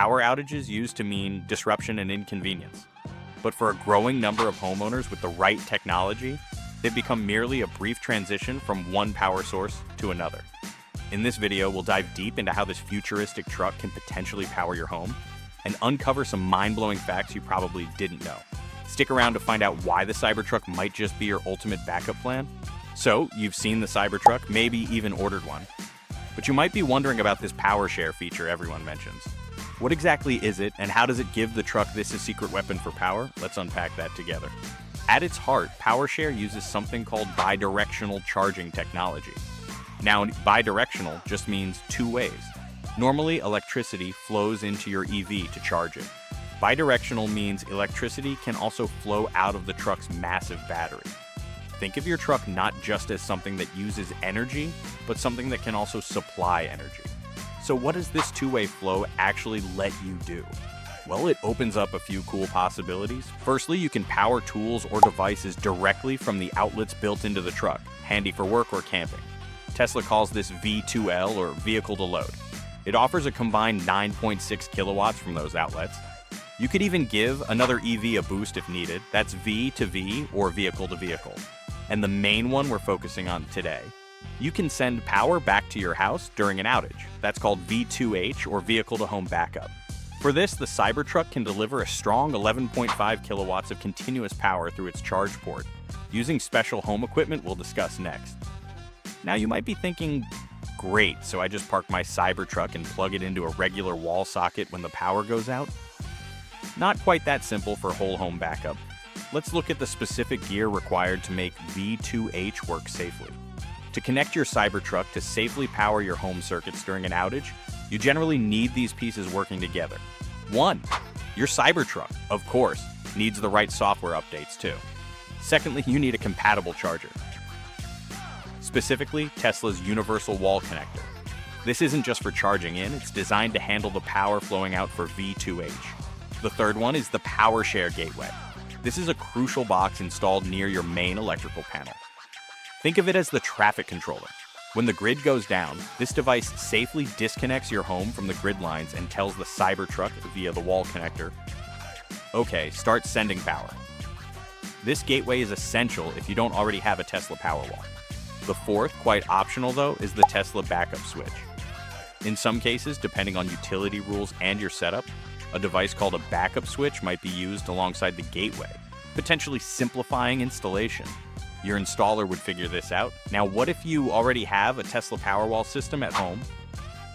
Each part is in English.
power outages used to mean disruption and inconvenience. But for a growing number of homeowners with the right technology, they've become merely a brief transition from one power source to another. In this video, we'll dive deep into how this futuristic truck can potentially power your home and uncover some mind-blowing facts you probably didn't know. Stick around to find out why the Cybertruck might just be your ultimate backup plan. So, you've seen the Cybertruck, maybe even ordered one. But you might be wondering about this Powershare feature everyone mentions. What exactly is it, and how does it give the truck this secret weapon for power? Let's unpack that together. At its heart, Powershare uses something called bidirectional charging technology. Now, bidirectional just means two ways. Normally, electricity flows into your EV to charge it. Bidirectional means electricity can also flow out of the truck's massive battery. Think of your truck not just as something that uses energy, but something that can also supply energy. So what does this two-way flow actually let you do? Well, it opens up a few cool possibilities. Firstly, you can power tools or devices directly from the outlets built into the truck, handy for work or camping. Tesla calls this V2L, or vehicle to load. It offers a combined 9.6 kilowatts from those outlets. You could even give another EV a boost if needed. That's V to V, or vehicle to vehicle. And the main one we're focusing on today. You can send power back to your house during an outage. That's called V2H, or vehicle to home backup. For this, the Cybertruck can deliver a strong 11.5 kilowatts of continuous power through its charge port, using special home equipment we'll discuss next. Now you might be thinking, great, so I just park my Cybertruck and plug it into a regular wall socket when the power goes out? Not quite that simple for whole home backup. Let's look at the specific gear required to make V2H work safely. To connect your Cybertruck to safely power your home circuits during an outage, you generally need these pieces working together. 1. Your Cybertruck, of course, needs the right software updates too. Secondly, you need a compatible charger. Specifically, Tesla's universal wall connector. This isn't just for charging in, it's designed to handle the power flowing out for V2H. The third one is the Powershare gateway. This is a crucial box installed near your main electrical panel. Think of it as the traffic controller. When the grid goes down, this device safely disconnects your home from the grid lines and tells the Cybertruck via the wall connector, okay, start sending power. This gateway is essential if you don't already have a Tesla Powerwall. The fourth, quite optional though, is the Tesla backup switch. In some cases, depending on utility rules and your setup, a device called a backup switch might be used alongside the gateway, potentially simplifying installation. Your installer would figure this out. Now, what if you already have a Tesla Powerwall system at home?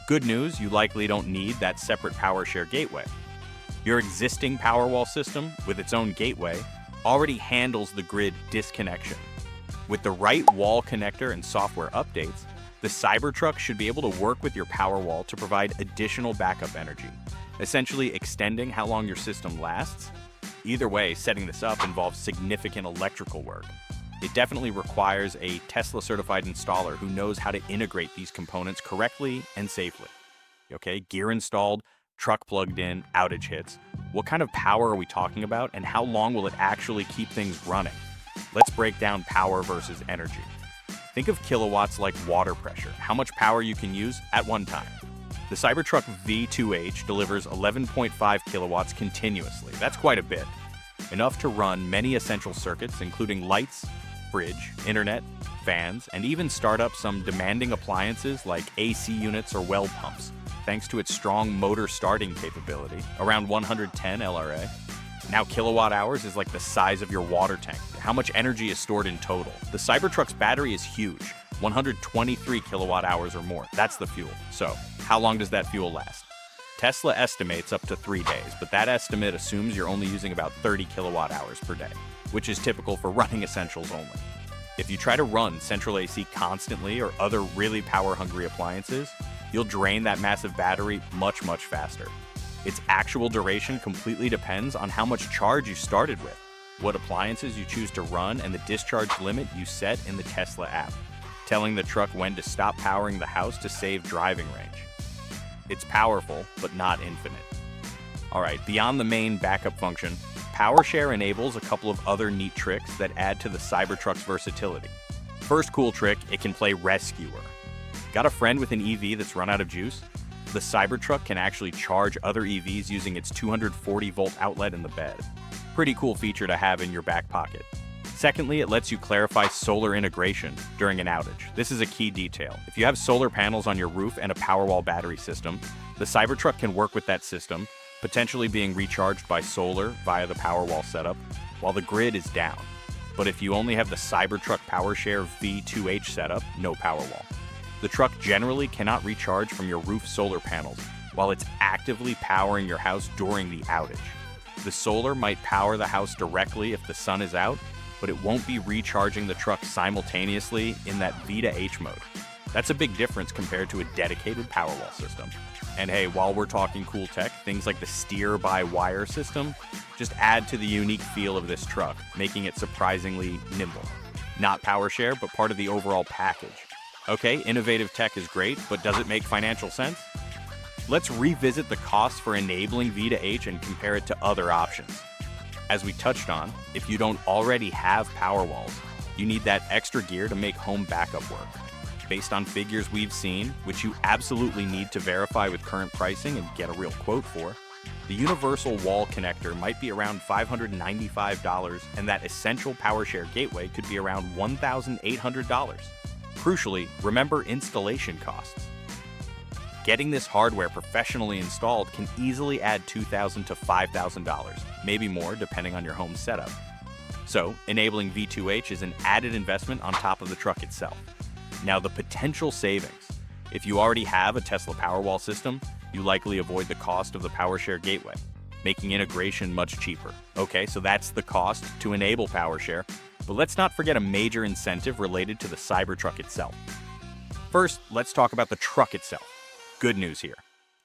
Good news, you likely don't need that separate Powershare gateway. Your existing Powerwall system, with its own gateway, already handles the grid disconnection. With the right wall connector and software updates, the Cybertruck should be able to work with your Powerwall to provide additional backup energy, essentially extending how long your system lasts. Either way, setting this up involves significant electrical work. It definitely requires a Tesla-certified installer who knows how to integrate these components correctly and safely. Okay, gear installed, truck plugged in, outage hits. What kind of power are we talking about, and how long will it actually keep things running? Let's break down power versus energy. Think of kilowatts like water pressure, how much power you can use at one time. The Cybertruck V2H delivers 11.5 kilowatts continuously. That's quite a bit. Enough to run many essential circuits, including lights, fridge, internet, fans, and even start up some demanding appliances like AC units or well pumps, thanks to its strong motor starting capability, around 110 LRA. Now, kilowatt hours is like the size of your water tank. How much energy is stored in total? The Cybertruck's battery is huge, 123 kilowatt hours or more. That's the fuel. So, how long does that fuel last? Tesla estimates up to 3 days, but that estimate assumes you're only using about 30 kilowatt hours per day, which is typical for running essentials only. If you try to run central AC constantly or other really power-hungry appliances, you'll drain that massive battery much, much faster. Its actual duration completely depends on how much charge you started with, what appliances you choose to run, and the discharge limit you set in the Tesla app, telling the truck when to stop powering the house to save driving range. It's powerful, but not infinite. Alright, beyond the main backup function, Powershare enables a couple of other neat tricks that add to the Cybertruck's versatility. First cool trick, it can play rescuer. Got a friend with an EV that's run out of juice? The the Cybertruck can actually charge other EVs using its 240-volt outlet in the bed. Pretty cool feature to have in your back pocket. Secondly, it lets you clarify solar integration during an outage. This is a key detail. If you have solar panels on your roof and a Powerwall battery system, the Cybertruck can work with that system, potentially being recharged by solar via the Powerwall setup, while the grid is down. But if you only have the Cybertruck Powershare V2H setup, no Powerwall. The truck generally cannot recharge from your roof solar panels while it's actively powering your house during the outage. The solar might power the house directly if the sun is out, but it won't be recharging the truck simultaneously in that V2H mode. That's a big difference compared to a dedicated Powerwall system. And hey, while we're talking cool tech, things like the steer-by-wire system just add to the unique feel of this truck, making it surprisingly nimble. Not Powershare, but part of the overall package. Okay, innovative tech is great, but does it make financial sense? Let's revisit the cost for enabling V2H and compare it to other options. As we touched on, if you don't already have Powerwalls, you need that extra gear to make home backup work. Based on figures we've seen, which you absolutely need to verify with current pricing and get a real quote for, the universal wall connector might be around $595, and that essential Powershare gateway could be around $1,800. Crucially, remember installation costs. Getting this hardware professionally installed can easily add $2,000 to $5,000, maybe more depending on your home setup. So, enabling V2H is an added investment on top of the truck itself. Now, the potential savings. If you already have a Tesla Powerwall system, you likely avoid the cost of the Powershare gateway, making integration much cheaper. Okay, so that's the cost to enable Powershare, but let's not forget a major incentive related to the Cybertruck itself. First, let's talk about the truck itself. Good news here.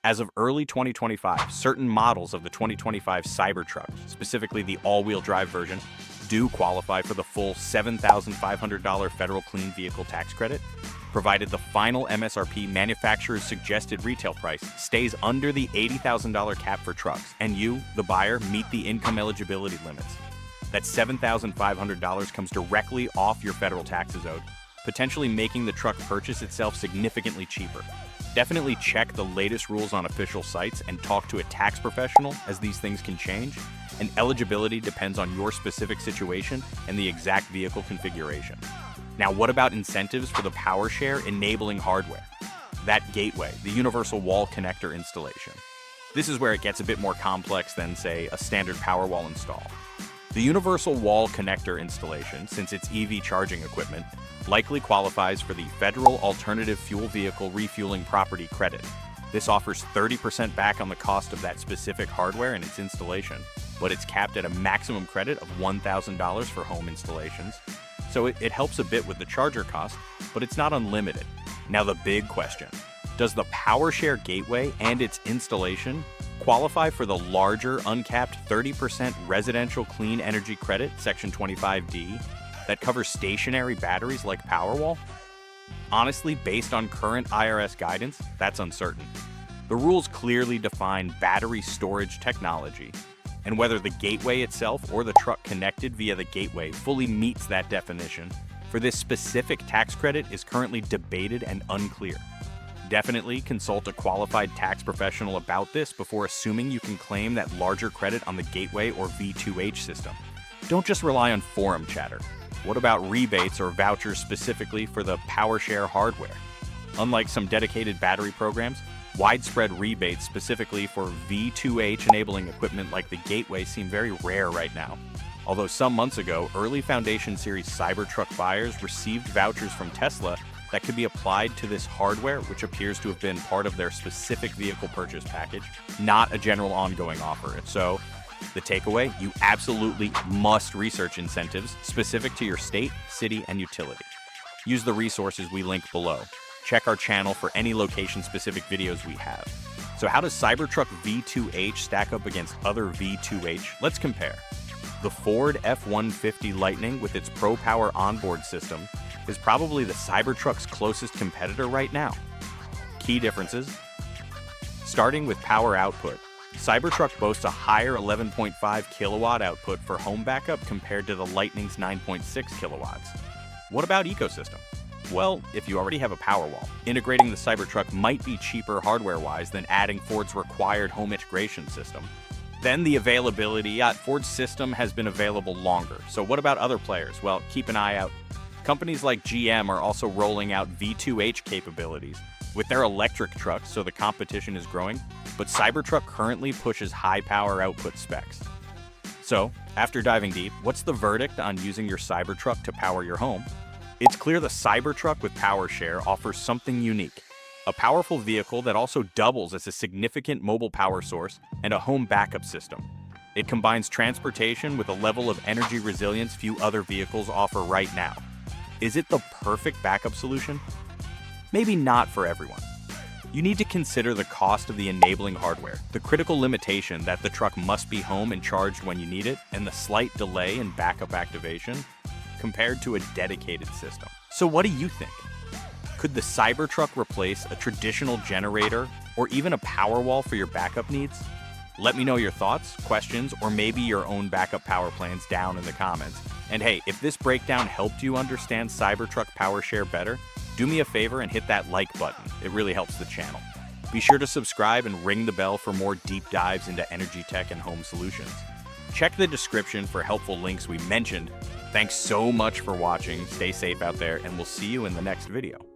As of early 2025, certain models of the 2025 Cybertruck, specifically the all-wheel drive version, do qualify for the full $7,500 federal clean vehicle tax credit, provided the final MSRP manufacturer's suggested retail price stays under the $80,000 cap for trucks, and you, the buyer, meet the income eligibility limits. That $7,500 comes directly off your federal taxes owed, potentially making the truck purchase itself significantly cheaper. Definitely check the latest rules on official sites and talk to a tax professional, as these things can change, and eligibility depends on your specific situation and the exact vehicle configuration. Now, what about incentives for the Powershare enabling hardware? That gateway, the universal wall connector installation. This is where it gets a bit more complex than, say, a standard Powerwall install. The universal wall connector installation, since it's EV charging equipment, likely qualifies for the Federal Alternative Fuel Vehicle Refueling Property Credit. This offers 30% back on the cost of that specific hardware and its installation, but it's capped at a maximum credit of $1,000 for home installations. So it helps a bit with the charger cost, but it's not unlimited. Now the big question, does the Powershare gateway and its installation qualify for the larger uncapped 30% residential clean energy credit, Section 25D, that covers stationary batteries like Powerwall? Honestly, based on current IRS guidance, that's uncertain. The rules clearly define battery storage technology, and whether the gateway itself or the truck connected via the gateway fully meets that definition for this specific tax credit is currently debated and unclear. Definitely consult a qualified tax professional about this before assuming you can claim that larger credit on the gateway or V2H system. Don't just rely on forum chatter. What about rebates or vouchers specifically for the Powershare hardware? Unlike some dedicated battery programs, widespread rebates specifically for V2H enabling equipment like the gateway seem very rare right now. Although some months ago, early Foundation Series Cybertruck buyers received vouchers from Tesla that could be applied to this hardware, which appears to have been part of their specific vehicle purchase package, not a general ongoing offer. So, the takeaway, you absolutely must research incentives specific to your state, city, and utility. Use the resources we link below. Check our channel for any location-specific videos we have. So how does Cybertruck V2H stack up against other V2H? Let's compare. The Ford F-150 Lightning with its ProPower onboard system is probably the Cybertruck's closest competitor right now. Key differences. Starting with power output, Cybertruck boasts a higher 11.5 kilowatt output for home backup compared to the Lightning's 9.6 kilowatts. What about ecosystem? Well, if you already have a Powerwall, integrating the Cybertruck might be cheaper hardware-wise than adding Ford's required home integration system. Then the availability, Ford's system has been available longer. So what about other players? Well, keep an eye out. Companies like GM are also rolling out V2H capabilities with their electric trucks, so the competition is growing, but Cybertruck currently pushes high power output specs. So, after diving deep, what's the verdict on using your Cybertruck to power your home? It's clear the Cybertruck with Powershare offers something unique. A powerful vehicle that also doubles as a significant mobile power source and a home backup system. It combines transportation with a level of energy resilience few other vehicles offer right now. Is it the perfect backup solution? Maybe not for everyone. You need to consider the cost of the enabling hardware, the critical limitation that the truck must be home and charged when you need it, and the slight delay in backup activation compared to a dedicated system. So what do you think? Could the Cybertruck replace a traditional generator or even a Powerwall for your backup needs? Let me know your thoughts, questions, or maybe your own backup power plans down in the comments. And hey, if this breakdown helped you understand Cybertruck Powershare better, do me a favor and hit that like button. It really helps the channel. Be sure to subscribe and ring the bell for more deep dives into energy tech and home solutions. Check the description for helpful links we mentioned. Thanks so much for watching. Stay safe out there, and we'll see you in the next video.